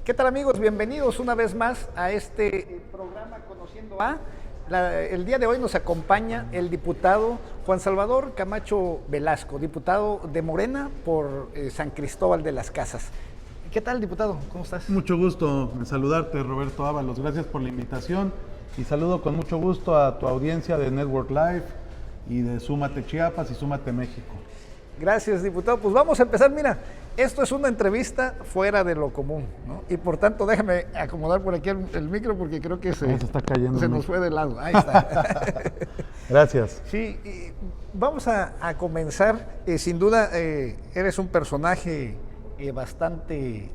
¿Qué tal, amigos? Bienvenidos una vez más a este programa Conociendo a. El día de hoy nos acompaña el diputado Juan Salvador Camacho Velasco, diputado de Morena por San Cristóbal de las Casas. ¿Qué tal, diputado? ¿Cómo estás? Mucho gusto en saludarte, Roberto Ábalos. Gracias por la invitación y saludo con mucho gusto a tu audiencia de Network Live y de Súmate Chiapas y Súmate México. Gracias, diputado. Pues vamos a empezar. Mira, esto es una entrevista fuera de lo común, ¿no? Y por tanto, déjame acomodar por aquí el micro porque creo que se está cayendo. Se nos fue de lado. Ahí está. Gracias. Sí, vamos a comenzar. Sin duda, eres un personaje bastante,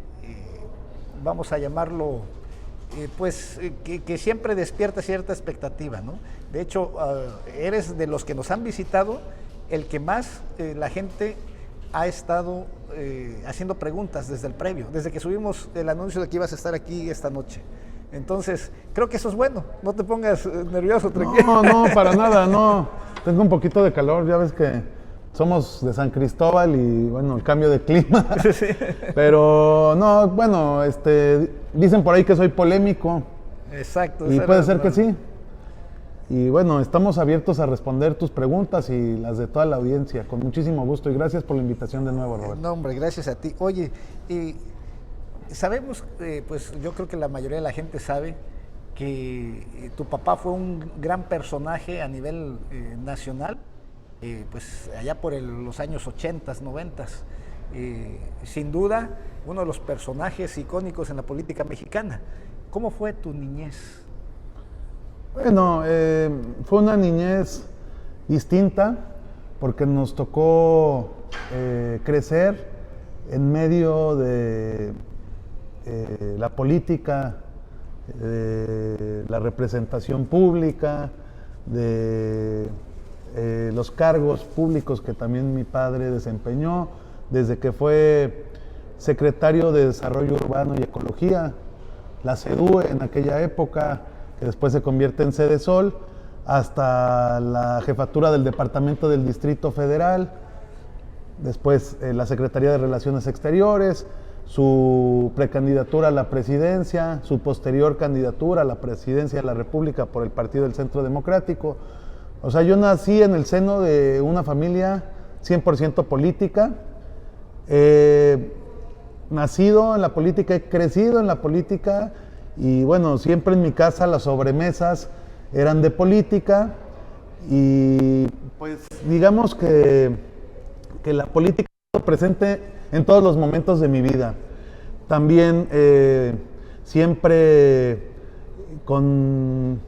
vamos a llamarlo, que siempre despierta cierta expectativa, ¿no? De hecho, eres de los que nos han visitado el que más la gente ha estado haciendo preguntas desde el previo, desde que subimos el anuncio de que ibas a estar aquí esta noche. Entonces, creo que eso es bueno, no te pongas nervioso, tranquilo. No, para nada, no. Tengo un poquito de calor, ya ves que somos de San Cristóbal y bueno, el cambio de clima. Sí. Pero no, bueno, dicen por ahí que soy polémico. Exacto. Y puede ser que sí. Y bueno, estamos abiertos a responder tus preguntas y las de toda la audiencia, con muchísimo gusto. Y gracias por la invitación de nuevo, Roberto. No, hombre, gracias a ti. Oye, sabemos, pues yo creo que la mayoría de la gente sabe que tu papá fue un gran personaje a nivel nacional, pues allá por los años 80, 90. Sin duda, uno de los personajes icónicos en la política mexicana. ¿Cómo fue tu niñez? Bueno, fue una niñez distinta porque nos tocó crecer en medio de la política, de la representación pública, de los cargos públicos que también mi padre desempeñó desde que fue secretario de Desarrollo Urbano y Ecología, la SEDUE en aquella época, que después se convierte en Sede Sol, hasta la jefatura del Departamento del Distrito Federal, después la Secretaría de Relaciones Exteriores, su precandidatura a la presidencia, su posterior candidatura a la presidencia de la República por el Partido del Centro Democrático. O sea, yo nací en el seno de una familia 100% política, nacido en la política, he crecido en la política. Y bueno, siempre en mi casa las sobremesas eran de política y pues digamos que la política estuvo presente en todos los momentos de mi vida. También siempre con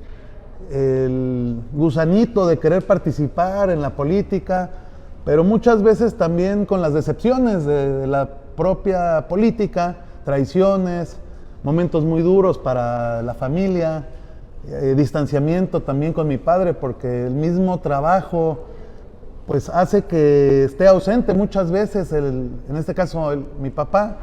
el gusanito de querer participar en la política, pero muchas veces también con las decepciones de la propia política, traiciones, momentos muy duros para la familia, distanciamiento también con mi padre, porque el mismo trabajo pues hace que esté ausente muchas veces, en este caso mi papá,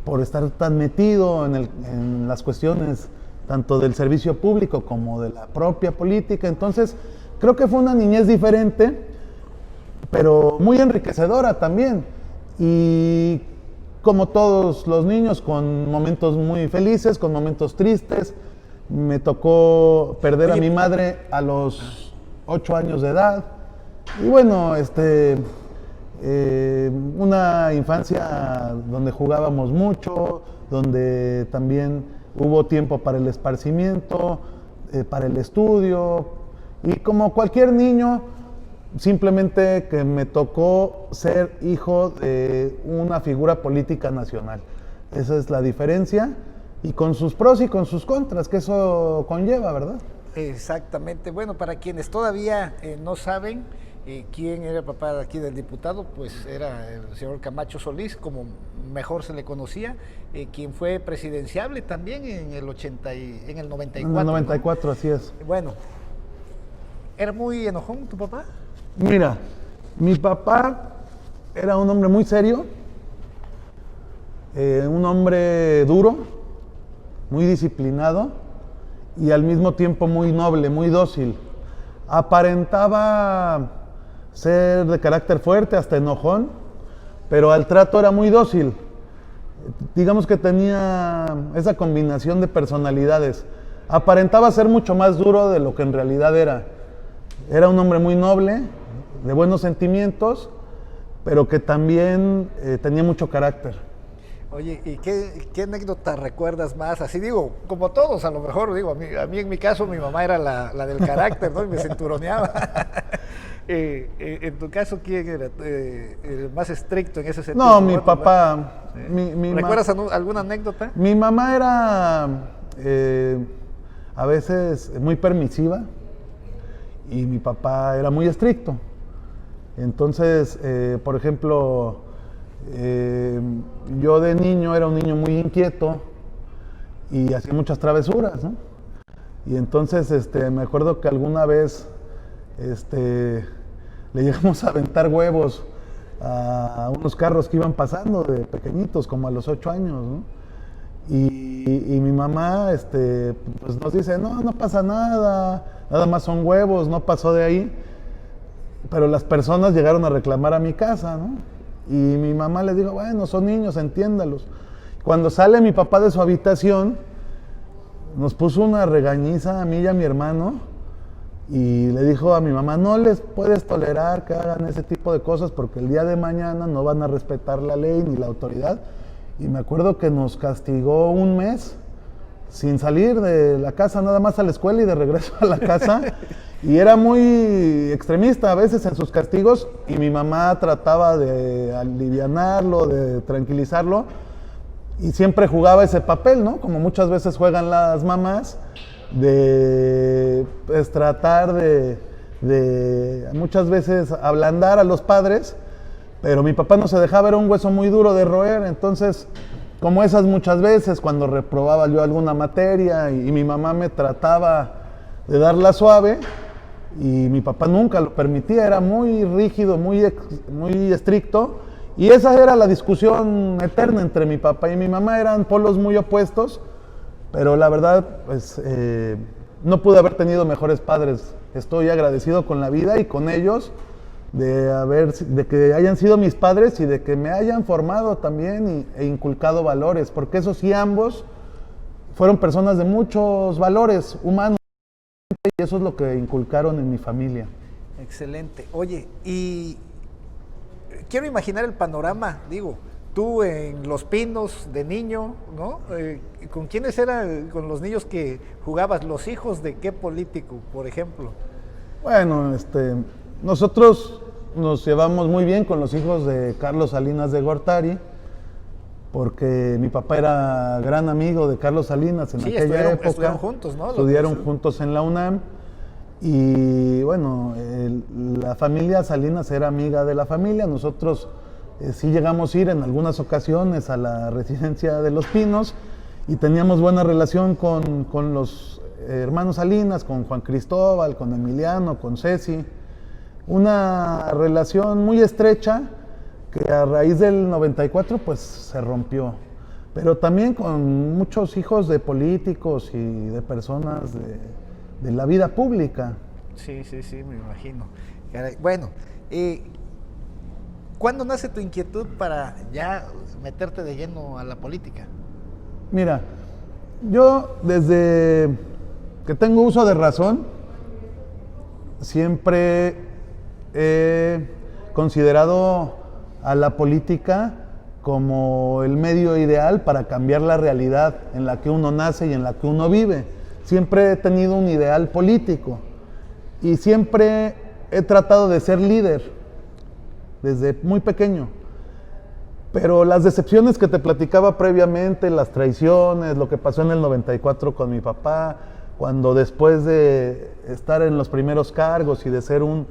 por estar tan metido en las cuestiones tanto del servicio público como de la propia política. Entonces creo que fue una niñez diferente, pero muy enriquecedora también, y como todos los niños, con momentos muy felices, con momentos tristes. Me tocó perder a mi madre a los 8 años de edad. Y bueno, una infancia donde jugábamos mucho, donde también hubo tiempo para el esparcimiento, para el estudio. Y como cualquier niño, simplemente que me tocó ser hijo de una figura política nacional. Esa es la diferencia, y con sus pros y con sus contras que eso conlleva, ¿verdad? Exactamente. Bueno, para quienes todavía no saben quién era el papá de aquí del diputado, pues era el señor Camacho Solís, como mejor se le conocía, quien fue presidenciable también en el 94. En el 94, ¿no? Así es. Bueno, ¿era muy enojón tu papá? Mira, mi papá era un hombre muy serio, un hombre duro, muy disciplinado y al mismo tiempo muy noble, muy dócil. Aparentaba ser de carácter fuerte, hasta enojón, pero al trato era muy dócil. digamos que tenía esa combinación de personalidades. Aparentaba ser mucho más duro de lo que en realidad era. Era un hombre muy noble, de buenos sentimientos, pero que también tenía mucho carácter. Oye, ¿y qué anécdota recuerdas más? Así digo, como todos, a lo mejor, digo, a mí en mi caso mi mamá era la del carácter, ¿no? Y me cinturoneaba. En tu caso, ¿quién era el más estricto en ese sentido? No, mi papá. Sí. ¿Recuerdas alguna anécdota? Mi mamá era a veces muy permisiva y mi papá era muy estricto. Entonces, por ejemplo, yo de niño era un niño muy inquieto y hacía muchas travesuras, ¿no? Y entonces me acuerdo que alguna vez le llegamos a aventar huevos a unos carros que iban pasando de pequeñitos, como a los 8 años, ¿no? Y mi mamá pues nos dice, no pasa nada, nada más son huevos, no pasó de ahí. Pero las personas llegaron a reclamar a mi casa, ¿no? Y mi mamá les dijo, bueno, son niños, entiéndalos. Cuando sale mi papá de su habitación, nos puso una regañiza a mí y a mi hermano y le dijo a mi mamá, no les puedes tolerar que hagan ese tipo de cosas porque el día de mañana no van a respetar la ley ni la autoridad. Y me acuerdo que nos castigó un mes sin salir de la casa, nada más a la escuela y de regreso a la casa. Y era muy extremista a veces en sus castigos y mi mamá trataba de alivianarlo, de tranquilizarlo y siempre jugaba ese papel, ¿no? Como muchas veces juegan las mamás, de pues, tratar de muchas veces ablandar a los padres, pero mi papá no se dejaba, era un hueso muy duro de roer. Entonces, como esas muchas veces cuando reprobaba yo alguna materia y mi mamá me trataba de darla suave, y mi papá nunca lo permitía, era muy rígido, muy estricto, y esa era la discusión eterna entre mi papá y mi mamá. Eran polos muy opuestos, pero la verdad, pues, no pude haber tenido mejores padres. Estoy agradecido con la vida y con ellos de que hayan sido mis padres y de que me hayan formado también e inculcado valores, porque esos sí ambos fueron personas de muchos valores humanos. Y eso es lo que inculcaron en mi familia. Excelente. Oye, y quiero imaginar el panorama, digo, tú en Los Pinos de niño, ¿no? ¿Con quiénes eran con los niños que jugabas? ¿Los hijos de qué político, por ejemplo? Bueno, nosotros nos llevamos muy bien con los hijos de Carlos Salinas de Gortari, porque mi papá era gran amigo de Carlos Salinas en aquella época. Estudiaron juntos, ¿no? Estudiaron juntos en la UNAM. Y bueno, la familia Salinas era amiga de la familia. Nosotros sí llegamos a ir en algunas ocasiones a la residencia de Los Pinos y teníamos buena relación con los hermanos Salinas, con Juan Cristóbal, con Emiliano, con Ceci. Una relación muy estrecha que a raíz del 94 pues se rompió, pero también con muchos hijos de políticos y de personas de la vida pública. Sí, me imagino. Bueno, ¿cuándo nace tu inquietud para ya meterte de lleno a la política? Mira, yo desde que tengo uso de razón siempre he considerado a la política como el medio ideal para cambiar la realidad en la que uno nace y en la que uno vive. Siempre he tenido un ideal político y siempre he tratado de ser líder desde muy pequeño. Pero las decepciones que te platicaba previamente, las traiciones, lo que pasó en el 94 con mi papá, cuando después de estar en los primeros cargos y de ser un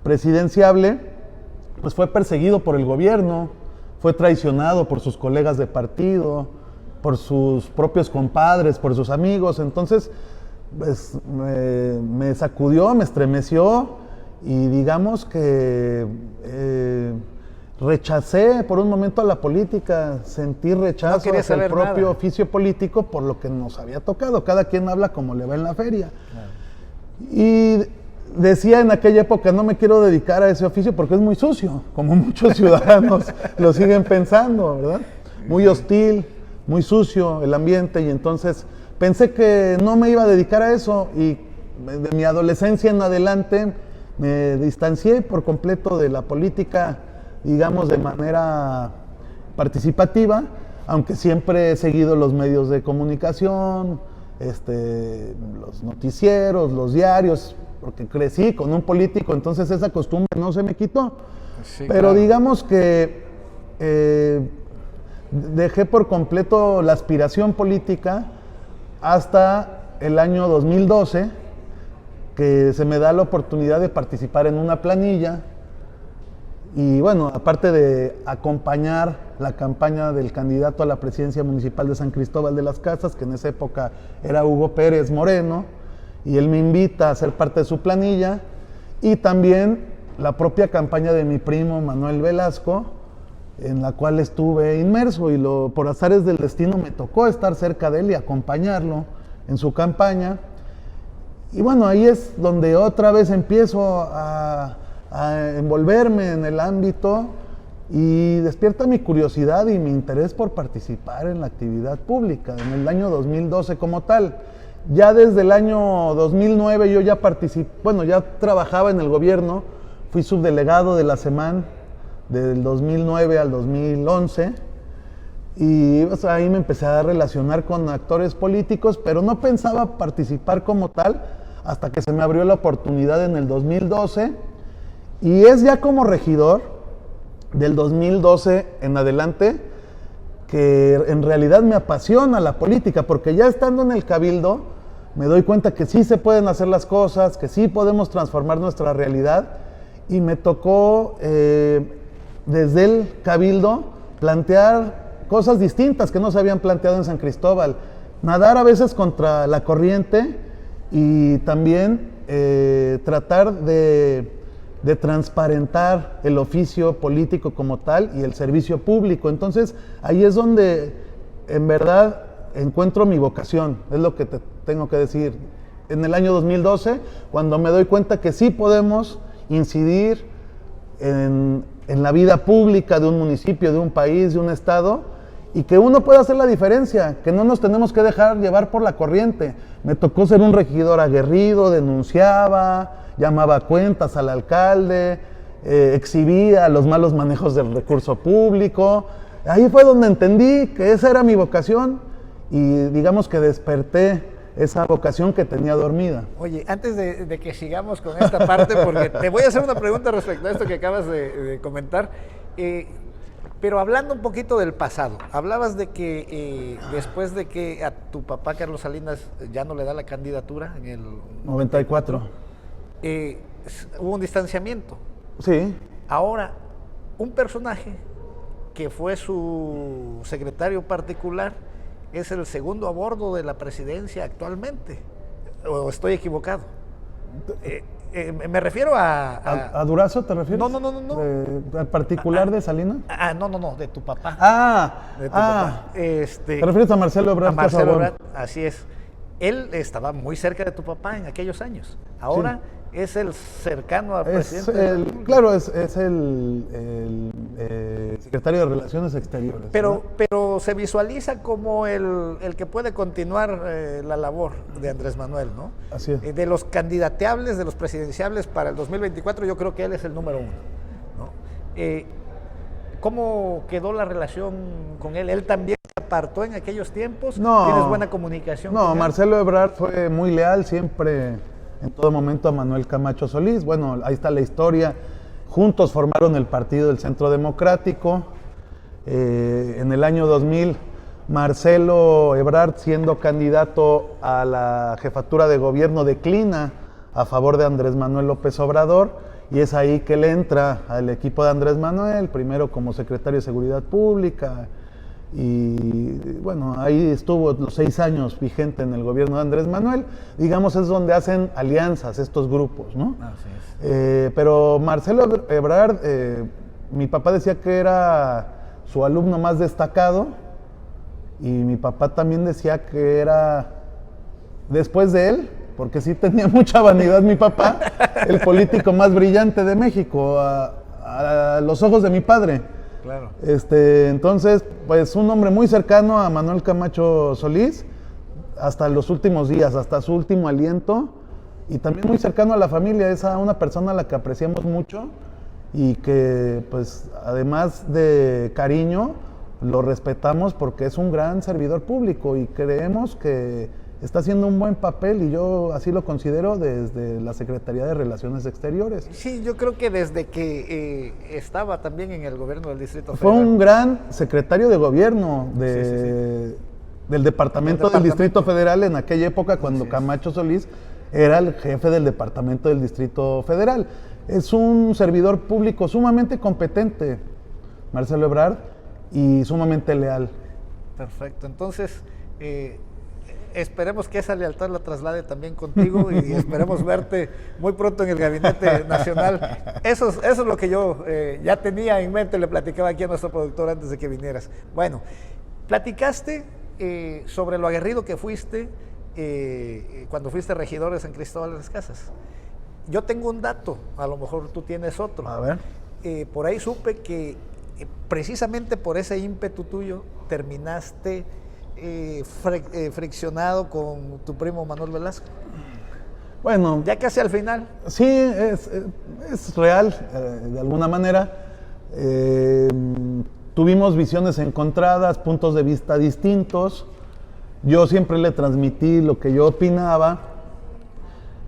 presidenciable, pues fue perseguido por el gobierno, fue traicionado por sus colegas de partido, por sus propios compadres, por sus amigos. Entonces, pues, me sacudió, me estremeció y digamos que rechacé por un momento a la política, sentí rechazo hacia el propio oficio político por lo que nos había tocado. Cada quien habla como le va en la feria. Claro. Y decía en aquella época, no me quiero dedicar a ese oficio porque es muy sucio, como muchos ciudadanos lo siguen pensando, ¿verdad? muy hostil, muy sucio el ambiente, y entonces pensé que no me iba a dedicar a eso, y de mi adolescencia en adelante me distancié por completo de la política, digamos, de manera participativa, aunque siempre he seguido los medios de comunicación, los noticieros, los diarios, porque crecí con un político, entonces esa costumbre no se me quitó. Sí, pero claro, digamos que dejé por completo la aspiración política hasta el año 2012, que se me da la oportunidad de participar en una planilla. Y bueno, aparte de acompañar la campaña del candidato a la presidencia municipal de San Cristóbal de las Casas, que en esa época era Hugo Pérez Moreno, y él me invita a ser parte de su planilla, y también la propia campaña de mi primo Manuel Velasco, en la cual estuve inmerso, y por azares del destino me tocó estar cerca de él y acompañarlo en su campaña. Y bueno, ahí es donde otra vez empiezo a envolverme en el ámbito, y despierta mi curiosidad y mi interés por participar en la actividad pública en el año 2012 como tal. Ya desde el año 2009 yo ya ya trabajaba en el gobierno, fui subdelegado de la SEMAN del 2009 al 2011, y pues, ahí me empecé a relacionar con actores políticos, pero no pensaba participar como tal hasta que se me abrió la oportunidad en el 2012, y es ya como regidor del 2012 en adelante que en realidad me apasiona la política, porque ya estando en el Cabildo me doy cuenta que sí se pueden hacer las cosas, que sí podemos transformar nuestra realidad, y me tocó desde el Cabildo plantear cosas distintas que no se habían planteado en San Cristóbal, nadar a veces contra la corriente, y también tratar de transparentar el oficio político como tal y el servicio público. Entonces ahí es donde en verdad encuentro mi vocación, es lo que te tengo que decir. En el año 2012, cuando me doy cuenta que sí podemos incidir en la vida pública de un municipio, de un país, de un estado, y que uno puede hacer la diferencia, que no nos tenemos que dejar llevar por la corriente. Me tocó ser un regidor aguerrido, denunciaba, llamaba cuentas al alcalde, exhibía los malos manejos del recurso público. Ahí fue donde entendí que esa era mi vocación, y digamos que desperté esa vocación que tenía dormida. Oye, antes de que sigamos con esta parte, porque te voy a hacer una pregunta respecto a esto que acabas de comentar, pero hablando un poquito del pasado, hablabas de que después de que a tu papá Carlos Salinas ya no le da la candidatura en el 94, hubo un distanciamiento. Sí. Ahora, un personaje que fue su secretario particular es el segundo a bordo de la presidencia actualmente, ¿o estoy equivocado? Me refiero ¿A Durazo te refieres? No. ¿Al particular de Salinas? No, de tu papá. De tu papá. ¿Te refieres a Marcelo Ebrard? A Marcelo Ebrard, así es. Él estaba muy cerca de tu papá en aquellos años. Ahora sí, es el cercano al presidente. Claro, es el secretario de Relaciones Exteriores. Pero se visualiza como el que puede continuar la labor de Andrés Manuel, ¿no? Así es. De los candidateables, de los presidenciables para el 2024, yo creo que él es el número uno, ¿no? ¿Cómo quedó la relación con él? ¿Él también se apartó en aquellos tiempos? No. ¿Tienes buena comunicación con él? Marcelo Ebrard fue muy leal siempre, en todo momento, a Manuel Camacho Solís. Bueno, ahí está la historia. Juntos formaron el partido del Centro Democrático. En el año 2000, Marcelo Ebrard, siendo candidato a la jefatura de gobierno, declina a favor de Andrés Manuel López Obrador, y es ahí que él entra al equipo de Andrés Manuel, primero como secretario de Seguridad Pública, y bueno, ahí estuvo los 6 años vigente en el gobierno de Andrés Manuel. Digamos, es donde hacen alianzas estos grupos, ¿no? Así es. Pero Marcelo Ebrard, mi papá decía que era su alumno más destacado, y mi papá también decía que era, después de él, porque sí tenía mucha vanidad mi papá, el político más brillante de México, a los ojos de mi padre. claro. Entonces, pues un hombre muy cercano a Manuel Camacho Solís, hasta los últimos días, hasta su último aliento, y también muy cercano a la familia, es a una persona a la que apreciamos mucho y que, pues, además de cariño, lo respetamos porque es un gran servidor público y creemos que está haciendo un buen papel, y yo así lo considero, desde la Secretaría de Relaciones Exteriores. Sí, yo creo que desde que estaba también en el gobierno del Distrito Fue Federal. un gran secretario de gobierno del Departamento del Distrito Federal en aquella época, cuando Camacho Solís era el jefe del Departamento del Distrito Federal. Es un servidor público sumamente competente, Marcelo Ebrard, y sumamente leal. Perfecto, entonces esperemos que esa lealtad la traslade también contigo y esperemos verte muy pronto en el Gabinete Nacional. Eso es lo que yo ya tenía en mente, le platicaba aquí a nuestro productor antes de que vinieras. Bueno, platicaste sobre lo aguerrido que fuiste cuando fuiste regidor de San Cristóbal de las Casas. Yo tengo un dato, a lo mejor tú tienes otro. A ver. Por ahí supe que precisamente por ese ímpetu tuyo terminaste friccionado con tu primo Manuel Velasco. Bueno, Ya casi al final. sí, es real, de alguna manera. Tuvimos visiones encontradas, puntos de vista distintos. Yo siempre le transmití lo que yo opinaba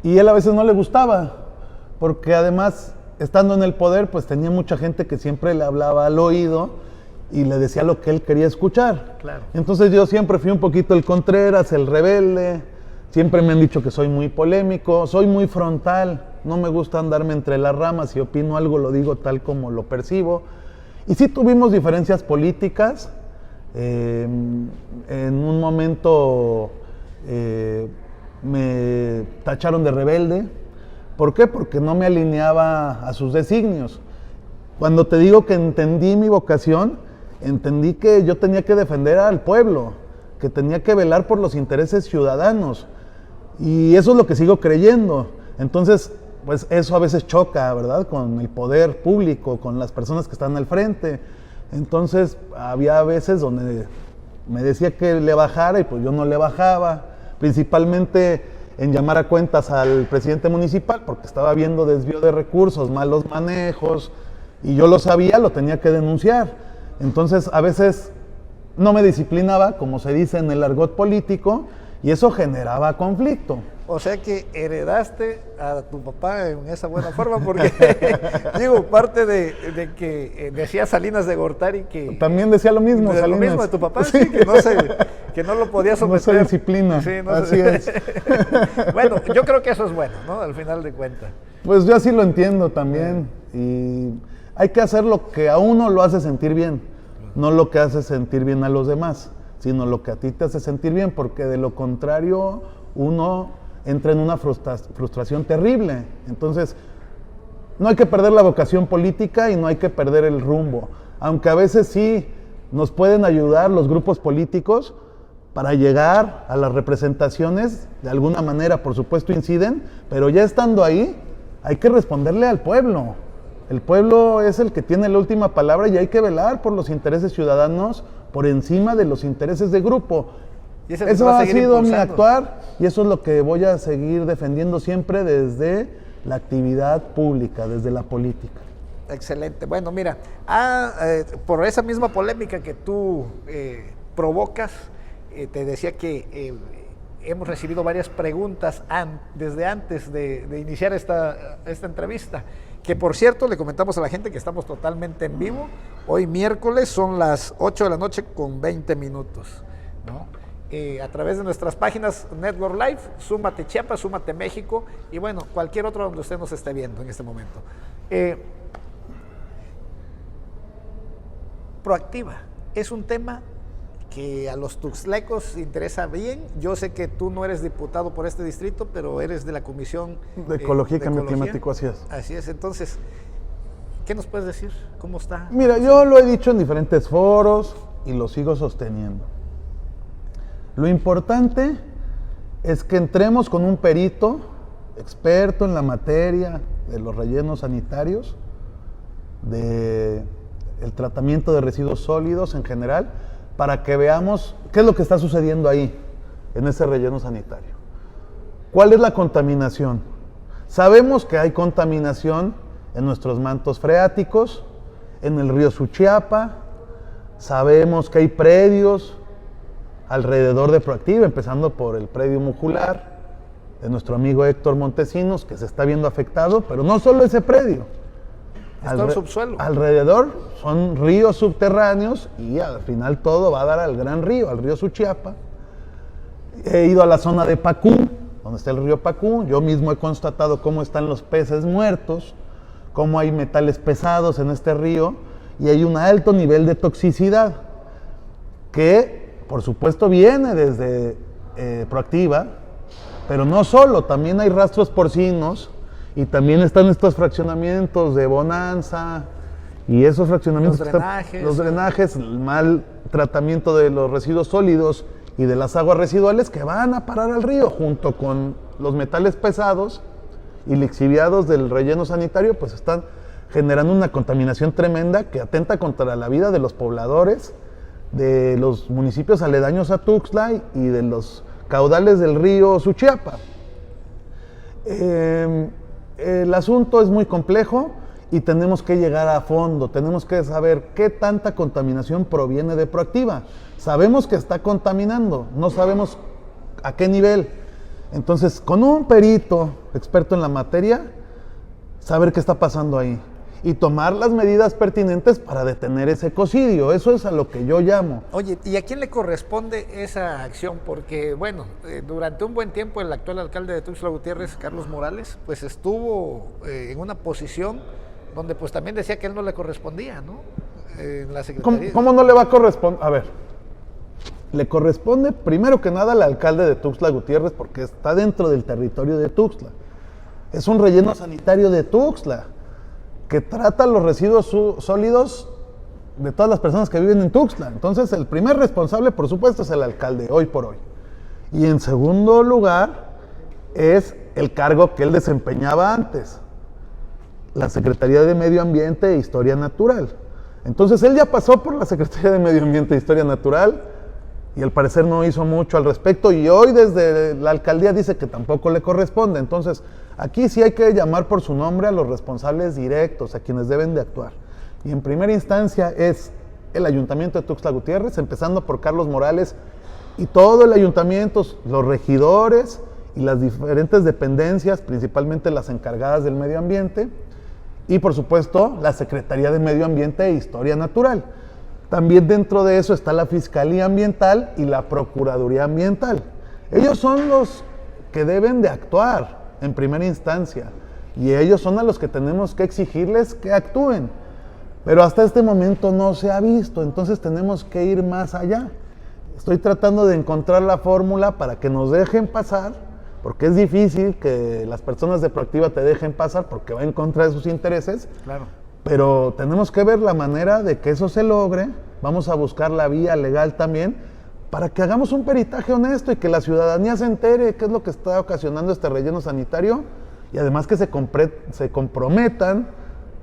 y él a veces no le gustaba, porque además, estando en el poder, pues tenía mucha gente que siempre le hablaba al oído y le decía lo que él quería escuchar. Claro. Entonces yo siempre fui un poquito el Contreras, el rebelde. Siempre me han dicho que soy muy polémico, soy muy frontal, no me gusta andarme entre las ramas. Si opino algo, lo digo tal como lo percibo. Y sí tuvimos diferencias políticas. En un momento me tacharon de rebelde. ¿Por qué? Porque no me alineaba a sus designios. Cuando te digo que entendí mi vocación, entendí que yo tenía que defender al pueblo, que tenía que velar por los intereses ciudadanos. Y eso es lo que sigo creyendo. Entonces, pues eso a veces choca, ¿verdad? Con el poder público, con las personas que están al frente. Entonces, había veces donde me decía que le bajara y pues yo no le bajaba. Principalmente en llamar a cuentas al presidente municipal, porque estaba viendo desvío de recursos, malos manejos, y yo lo sabía, lo tenía que denunciar. Entonces, a veces no me disciplinaba, como se dice en el argot político, y eso generaba conflicto. O sea que heredaste a tu papá en esa buena forma, porque digo, parte de que decía Salinas de Gortari que... También decía lo mismo, de Salinas. lo mismo de tu papá, sí, que no lo podía someter. No se disciplina, Sí, así es. Bueno, yo creo que eso es bueno, ¿no? Al final de cuentas. Pues yo así lo entiendo también, y hay que hacer lo que a uno lo hace sentir bien, no lo que hace sentir bien a los demás, sino lo que a ti te hace sentir bien, porque de lo contrario uno entra en una frustración terrible. Entonces, no hay que perder la vocación política y no hay que perder el rumbo, aunque a veces sí nos pueden ayudar los grupos políticos para llegar a las representaciones, de alguna manera por supuesto inciden, pero ya estando ahí hay que responderle al pueblo. El pueblo es el que tiene la última palabra y hay que velar por los intereses ciudadanos por encima de los intereses de grupo. Y eso Eso ha sido mi impulsando. actuar y eso es lo que voy a seguir defendiendo siempre desde la actividad pública, desde la política. Excelente. Bueno, mira, por esa misma polémica que tú provocas, te decía que hemos recibido varias preguntas desde antes de iniciar esta entrevista. Que por cierto, le comentamos a la gente que estamos totalmente en vivo. Hoy miércoles son las 8 de la noche con 20 minutos, ¿no? A través de nuestras páginas Network Live, Súmate Chiapas, Súmate México y bueno, cualquier otro donde usted nos esté viendo en este momento. Proactiva es un tema que a los tuxtlecos interesa bien. Yo sé que tú no eres diputado por este distrito, pero eres de la Comisión De Ecología y Cambio Climático, así es. Así es, entonces, ¿qué nos puedes decir? ¿Cómo está? Mira, yo lo he dicho en diferentes foros y lo sigo sosteniendo. Lo importante es que entremos con un perito experto en la materia de los rellenos sanitarios, de el tratamiento de residuos sólidos en general, para que veamos qué es lo que está sucediendo ahí, en ese relleno sanitario. ¿Cuál es la contaminación? Sabemos que hay contaminación en nuestros mantos freáticos, en el río Suchiapa, sabemos que hay predios alrededor de Proactiva, empezando por el predio Mujular, de nuestro amigo Héctor Montesinos, que se está viendo afectado, pero no solo ese predio. Está en subsuelo. Alrededor son ríos subterráneos y al final todo va a dar al gran río, al río Suchiapa. He ido a la zona de Pacú, donde está el río Pacú. Yo mismo he constatado cómo están los peces muertos, cómo hay metales pesados en este río y hay un alto nivel de toxicidad que, por supuesto, viene desde Proactiva, pero no solo, también hay rastros porcinos y también están estos fraccionamientos de Bonanza y esos fraccionamientos, los drenajes, el mal tratamiento de los residuos sólidos y de las aguas residuales que van a parar al río junto con los metales pesados y lixiviados del relleno sanitario, pues están generando una contaminación tremenda que atenta contra la vida de los pobladores, de los municipios aledaños a Tuxtla y de los caudales del río Suchiapa. El asunto es muy complejo y tenemos que llegar a fondo, tenemos que saber qué tanta contaminación proviene de Proactiva. Sabemos que está contaminando, no sabemos a qué nivel. Entonces, con un perito experto en la materia, saber qué está pasando ahí y tomar las medidas pertinentes para detener ese ecocidio. Eso es a lo que yo llamo. Oye, ¿y a quién le corresponde esa acción? Porque, bueno, durante un buen tiempo el actual alcalde de Tuxtla Gutiérrez, Carlos Morales, pues estuvo en una posición donde pues también decía que él no le correspondía, ¿no? En la Secretaría. ¿Cómo no le va a corresponder? A ver, le corresponde primero que nada al alcalde de Tuxtla Gutiérrez porque está dentro del territorio de Tuxtla. Es un relleno sanitario de Tuxtla que trata los residuos sólidos de todas las personas que viven en Tuxtla. Entonces, el primer responsable, por supuesto, es el alcalde, hoy por hoy. Y en segundo lugar, es el cargo que él desempeñaba antes, la Secretaría de Medio Ambiente e Historia Natural. Entonces, él ya pasó por la Secretaría de Medio Ambiente e Historia Natural y al parecer no hizo mucho al respecto y hoy desde la alcaldía dice que tampoco le corresponde. Entonces, aquí sí hay que llamar por su nombre a los responsables directos, a quienes deben de actuar. Y en primera instancia es el Ayuntamiento de Tuxtla Gutiérrez, empezando por Carlos Morales y todo el ayuntamiento, los regidores y las diferentes dependencias, principalmente las encargadas del medio ambiente, y por supuesto la Secretaría de Medio Ambiente e Historia Natural. También dentro de eso está la Fiscalía Ambiental y la Procuraduría Ambiental. Ellos son los que deben de actuar en primera instancia y ellos son a los que tenemos que exigirles que actúen. Pero hasta este momento no se ha visto, entonces tenemos que ir más allá. Estoy tratando de encontrar la fórmula para que nos dejen pasar, porque es difícil que las personas de Proactiva te dejen pasar porque va en contra de sus intereses. Claro. Pero tenemos que ver la manera de que eso se logre. Vamos a buscar la vía legal también para que hagamos un peritaje honesto y que la ciudadanía se entere qué es lo que está ocasionando este relleno sanitario y además que se comprometan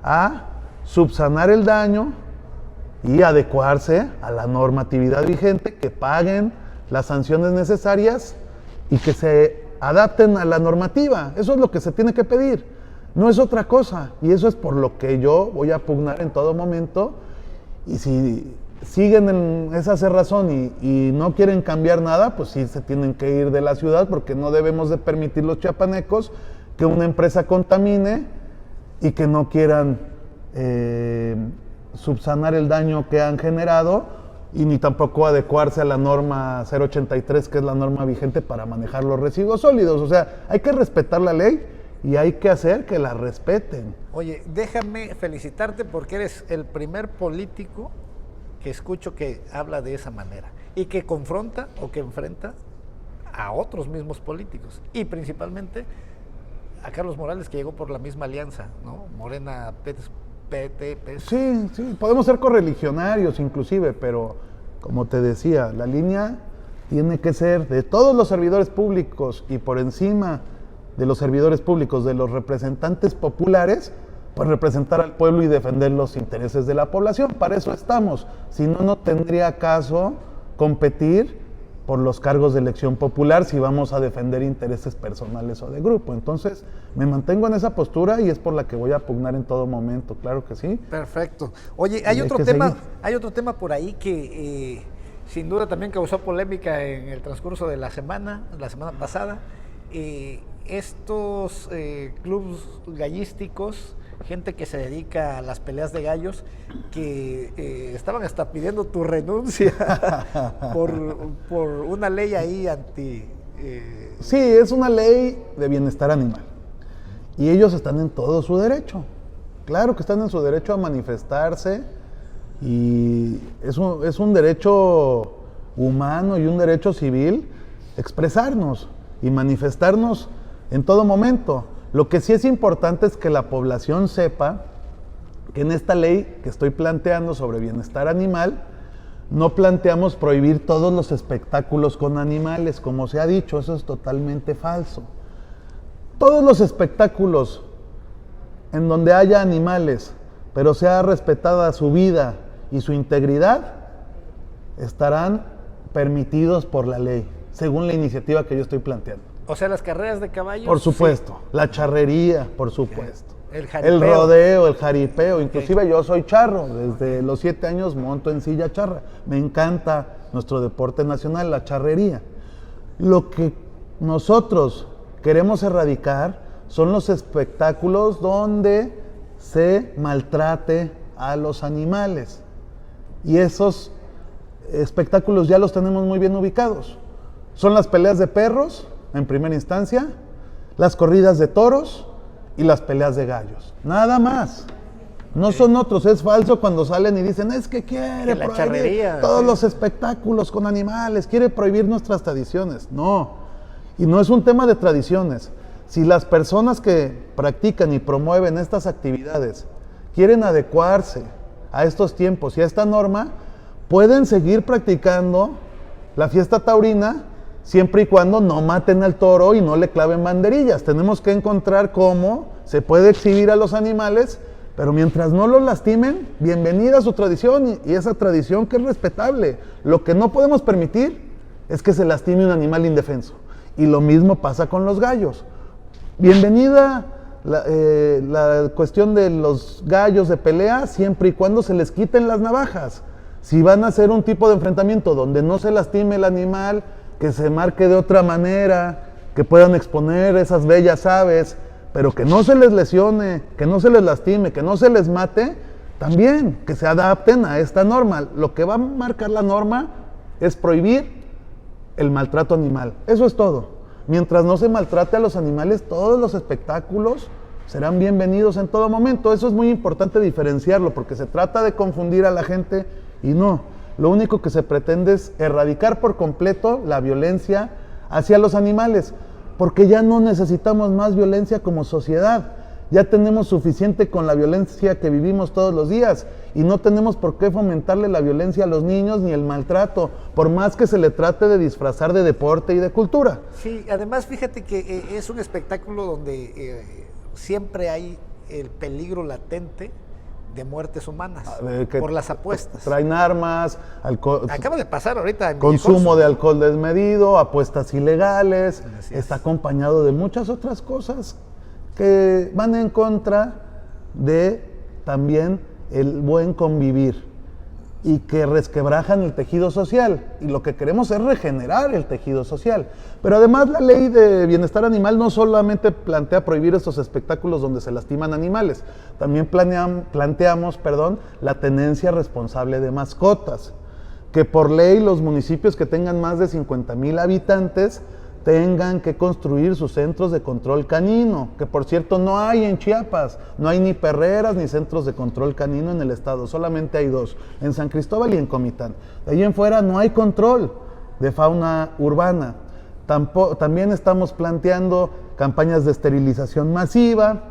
a subsanar el daño y adecuarse a la normatividad vigente, que paguen las sanciones necesarias y que se adapten a la normativa. Eso es lo que se tiene que pedir. No es otra cosa, y eso es por lo que yo voy a pugnar en todo momento, y si siguen en esa cerrazón y no quieren cambiar nada, pues sí se tienen que ir de la ciudad, porque no debemos de permitir los chiapanecos que una empresa contamine y que no quieran subsanar el daño que han generado, y ni tampoco adecuarse a la norma 083, que es la norma vigente para manejar los residuos sólidos. O sea, hay que respetar la ley, y hay que hacer que la respeten. Oye, déjame felicitarte porque eres el primer político que escucho que habla de esa manera y que confronta o que enfrenta a otros mismos políticos y principalmente a Carlos Morales, que llegó por la misma alianza, ¿no? Morena, PT, PS. Sí, podemos ser correligionarios inclusive, pero como te decía, la línea tiene que ser de todos los servidores públicos y por encima de los servidores públicos, de los representantes populares, pues representar al pueblo y defender los intereses de la población. Para eso estamos. Si no, no tendría caso competir por los cargos de elección popular si vamos a defender intereses personales o de grupo. Entonces, me mantengo en esa postura y es por la que voy a pugnar en todo momento, claro que sí. Perfecto. Oye, hay otro tema por ahí que sin duda también causó polémica en el transcurso de la semana pasada. Estos clubes gallísticos, gente que se dedica a las peleas de gallos, que estaban hasta pidiendo tu renuncia por una ley ahí anti... Sí, es una ley de bienestar animal. Y ellos están en todo su derecho. Claro que están en su derecho a manifestarse. Y es un derecho humano y un derecho civil expresarnos y manifestarnos en todo momento. Lo que sí es importante es que la población sepa que en esta ley que estoy planteando sobre bienestar animal, no planteamos prohibir todos los espectáculos con animales, como se ha dicho, eso es totalmente falso. Todos los espectáculos en donde haya animales, pero sea respetada su vida y su integridad, estarán permitidos por la ley, según la iniciativa que yo estoy planteando. O sea, las carreras de caballos. Por supuesto, sí. La charrería, por supuesto. El rodeo, el jaripeo. Inclusive yo soy charro, desde los 7 años monto en silla charra. Me encanta nuestro deporte nacional, la charrería. Lo que nosotros queremos erradicar son los espectáculos donde se maltrate a los animales. Y esos espectáculos ya los tenemos muy bien ubicados. Son las peleas de perros, en primera instancia, las corridas de toros y las peleas de gallos. Nada más. No son otros. Es falso cuando salen y dicen, es que quiere prohibir todos los espectáculos con animales, quiere prohibir nuestras tradiciones. No. Y no es un tema de tradiciones. Si las personas que practican y promueven estas actividades quieren adecuarse a estos tiempos y a esta norma, pueden seguir practicando la fiesta taurina siempre y cuando no maten al toro y no le claven banderillas. Tenemos que encontrar cómo se puede exhibir a los animales, pero mientras no los lastimen, bienvenida a su tradición y esa tradición que es respetable. Lo que no podemos permitir es que se lastime un animal indefenso. Y lo mismo pasa con los gallos. Bienvenida la cuestión de los gallos de pelea siempre y cuando se les quiten las navajas. Si van a hacer un tipo de enfrentamiento donde no se lastime el animal, que se marque de otra manera, que puedan exponer esas bellas aves, pero que no se les lesione, que no se les lastime, que no se les mate, también que se adapten a esta norma. Lo que va a marcar la norma es prohibir el maltrato animal. Eso es todo. Mientras no se maltrate a los animales, todos los espectáculos serán bienvenidos en todo momento. Eso es muy importante diferenciarlo, porque se trata de confundir a la gente y no. Lo único que se pretende es erradicar por completo la violencia hacia los animales, porque ya no necesitamos más violencia como sociedad. Ya tenemos suficiente con la violencia que vivimos todos los días y no tenemos por qué fomentarle la violencia a los niños ni el maltrato, por más que se le trate de disfrazar de deporte y de cultura. Sí, además fíjate que es un espectáculo donde siempre hay el peligro latente de muertes humanas por las apuestas. Traen armas, alcohol. Acaba de pasar ahorita en consumo de alcohol desmedido, apuestas ilegales, está acompañado de muchas otras cosas que van en contra de también el buen convivir y que resquebrajan el tejido social. Y lo que queremos es regenerar el tejido social. Pero además la ley de bienestar animal no solamente plantea prohibir estos espectáculos donde se lastiman animales, también planteamos la tenencia responsable de mascotas, que por ley los municipios que tengan más de 50,000 habitantes tengan que construir sus centros de control canino, que por cierto no hay en Chiapas, no hay ni perreras ni centros de control canino en el estado, solamente hay 2, en San Cristóbal y en Comitán. De ahí en fuera no hay control de fauna urbana. También estamos planteando campañas de esterilización masiva,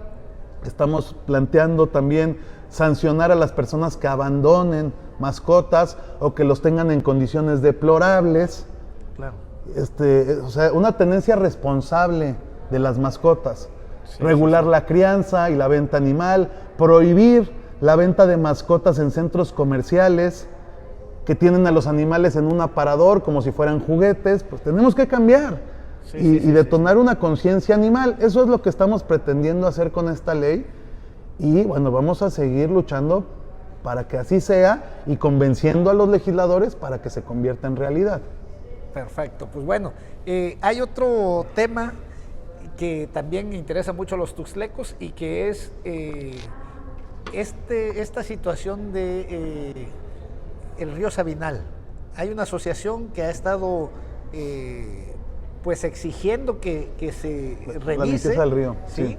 estamos planteando también sancionar a las personas que abandonen mascotas o que los tengan en condiciones deplorables. Claro. O sea, una tenencia responsable de las mascotas. regular la crianza y la venta animal, prohibir la venta de mascotas en centros comerciales que tienen a los animales en un aparador como si fueran juguetes. Pues tenemos que cambiar y detonar una conciencia animal. Eso es lo que estamos pretendiendo hacer con esta ley y bueno, vamos a seguir luchando para que así sea y convenciendo a los legisladores para que se convierta en realidad. Perfecto, pues bueno, hay otro tema que también interesa mucho a los tuxtlecos y que es esta situación de el río Sabinal. Hay una asociación que ha estado pues exigiendo que se revise. La limpieza del río, ¿sí?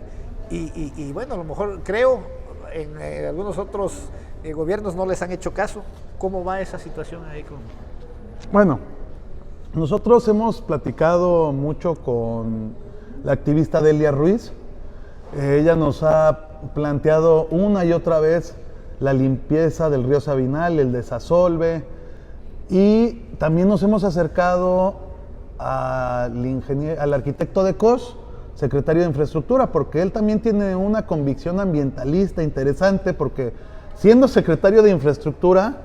Y bueno, a lo mejor creo en algunos otros gobiernos no les han hecho caso. ¿Cómo va esa situación ahí con...? Bueno, nosotros hemos platicado mucho con la activista Delia Ruiz. Ella nos ha planteado una y otra vez la limpieza del río Sabinal, el desasolve, y también nos hemos acercado al arquitecto de COS, secretario de Infraestructura, porque él también tiene una convicción ambientalista interesante, porque siendo secretario de Infraestructura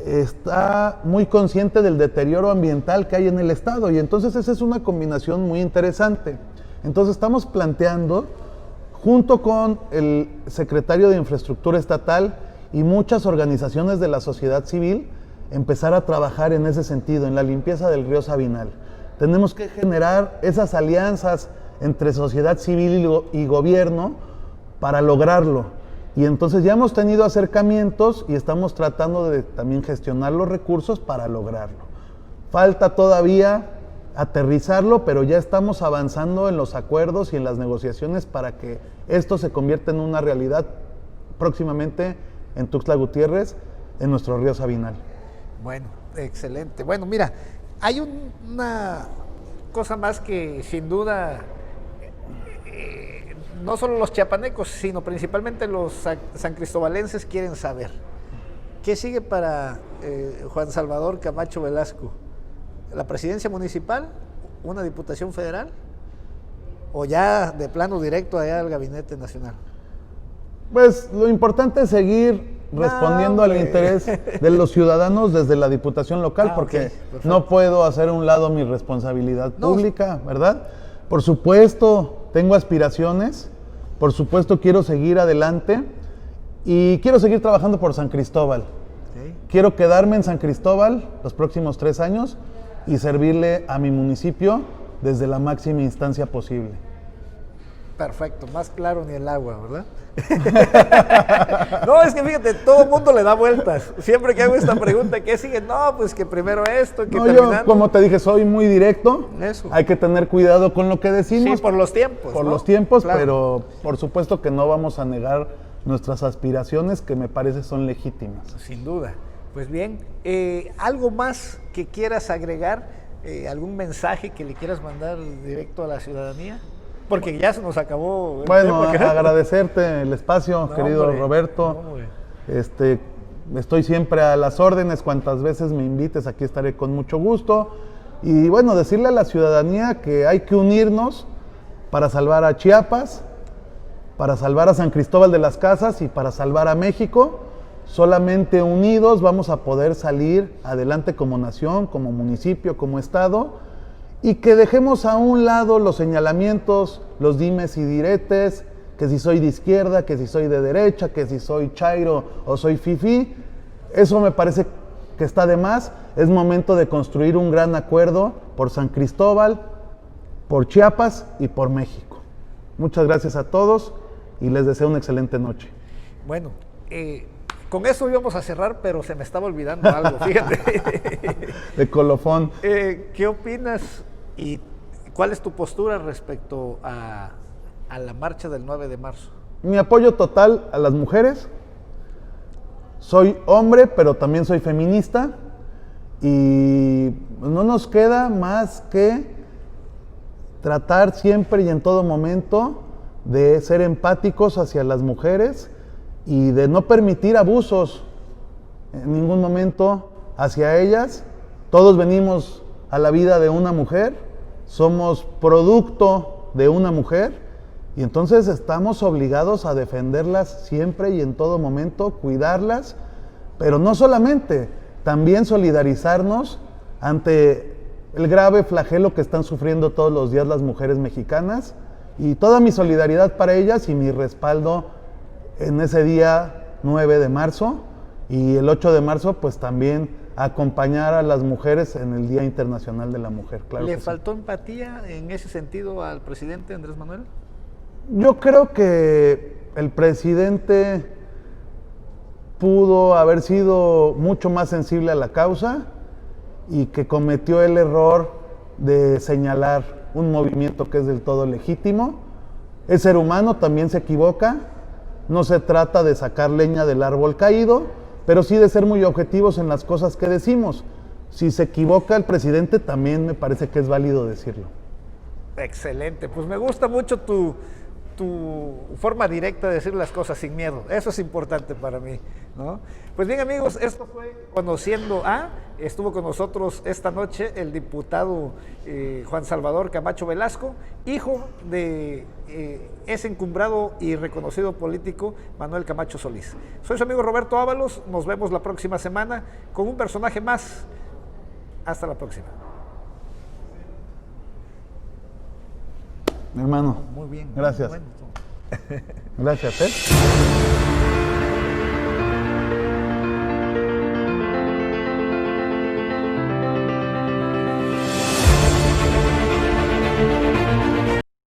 está muy consciente del deterioro ambiental que hay en el estado, y entonces esa es una combinación muy interesante. Entonces estamos planteando, junto con el secretario de Infraestructura estatal y muchas organizaciones de la sociedad civil, empezar a trabajar en ese sentido, en la limpieza del río Sabinal. Tenemos que generar esas alianzas entre sociedad civil y gobierno para lograrlo. Y entonces ya hemos tenido acercamientos y estamos tratando de también gestionar los recursos para lograrlo. Falta todavía aterrizarlo, pero ya estamos avanzando en los acuerdos y en las negociaciones para que esto se convierta en una realidad próximamente en Tuxtla Gutiérrez, en nuestro río Sabinal. Bueno, excelente. Bueno, mira, hay una cosa más que sin duda no solo los chiapanecos, sino principalmente los sancristobalenses quieren saber. ¿Qué sigue para Juan Salvador Camacho Velasco? ¿La presidencia municipal? ¿Una diputación federal? ¿O ya de plano directo allá al gabinete nacional? Pues lo importante es seguir respondiendo al interés de los ciudadanos desde la diputación local, porque no puedo hacer a un lado mi responsabilidad pública, ¿verdad? Por supuesto, tengo aspiraciones, por supuesto quiero seguir adelante y quiero seguir trabajando por San Cristóbal. Quiero quedarme en San Cristóbal los próximos 3 años y servirle a mi municipio desde la máxima instancia posible. Perfecto, más claro ni el agua, ¿verdad? No, es que fíjate, todo el mundo le da vueltas. Siempre que hago esta pregunta, ¿qué sigue? No, pues que primero esto, que no, terminando. Yo, como te dije, soy muy directo. Eso. Hay que tener cuidado con lo que decimos. Sí, por los tiempos. Por ¿no? los tiempos, claro. Pero por supuesto que no vamos a negar nuestras aspiraciones, que me parece son legítimas. Sin duda. Pues bien, ¿algo más que quieras agregar? ¿Algún mensaje que le quieras mandar directo a la ciudadanía? Porque ya se nos acabó el bueno, tiempo. agradecerte el espacio, no, querido hombre, Roberto. No, estoy siempre a las órdenes, cuantas veces me invites, aquí estaré con mucho gusto. Y bueno, decirle a la ciudadanía que hay que unirnos para salvar a Chiapas, para salvar a San Cristóbal de las Casas y para salvar a México. Solamente unidos vamos a poder salir adelante como nación, como municipio, como estado, y que dejemos a un lado los señalamientos, los dimes y diretes, que si soy de izquierda, que si soy de derecha, que si soy chairo o soy fifí. Eso me parece que está de más. Es momento de construir un gran acuerdo por San Cristóbal, por Chiapas y por México. Muchas gracias a todos y les deseo una excelente noche. Bueno, con eso íbamos a cerrar, pero se me estaba olvidando algo, fíjate. De colofón. ¿Qué opinas y cuál es tu postura respecto a la marcha del 9 de marzo? Mi apoyo total a las mujeres. Soy hombre, pero también soy feminista. Y no nos queda más que tratar siempre y en todo momento de ser empáticos hacia las mujeres y de no permitir abusos en ningún momento hacia ellas. Todos venimos a la vida de una mujer, somos producto de una mujer Y entonces estamos obligados a defenderlas siempre y en todo momento, cuidarlas, pero no solamente, también solidarizarnos ante el grave flagelo que están sufriendo todos los días las mujeres mexicanas, y toda mi solidaridad para ellas y mi respaldo en ese día 9 de marzo, y el 8 de marzo pues también acompañar a las mujeres en el Día Internacional de la Mujer. Claro. ¿Le que sí. faltó empatía en ese sentido al presidente Andrés Manuel? Yo creo que el presidente pudo haber sido mucho más sensible a la causa y que cometió el error de señalar un movimiento que es del todo legítimo. El ser humano también se equivoca, no se trata de sacar leña del árbol caído, pero sí de ser muy objetivos en las cosas que decimos. Si se equivoca el presidente, también me parece que es válido decirlo. Excelente, pues me gusta mucho tu forma directa de decir las cosas sin miedo. Eso es importante para mí, ¿no? Pues bien, amigos, esto fue Conociendo a. Estuvo con nosotros esta noche el diputado Juan Salvador Camacho Velasco, hijo de ese encumbrado y reconocido político Manuel Camacho Solís. Soy su amigo Roberto Ábalos. Nos vemos la próxima semana con un personaje más. Hasta la próxima. Mi hermano. Muy bien. Gracias. Bueno. Gracias, ¿eh?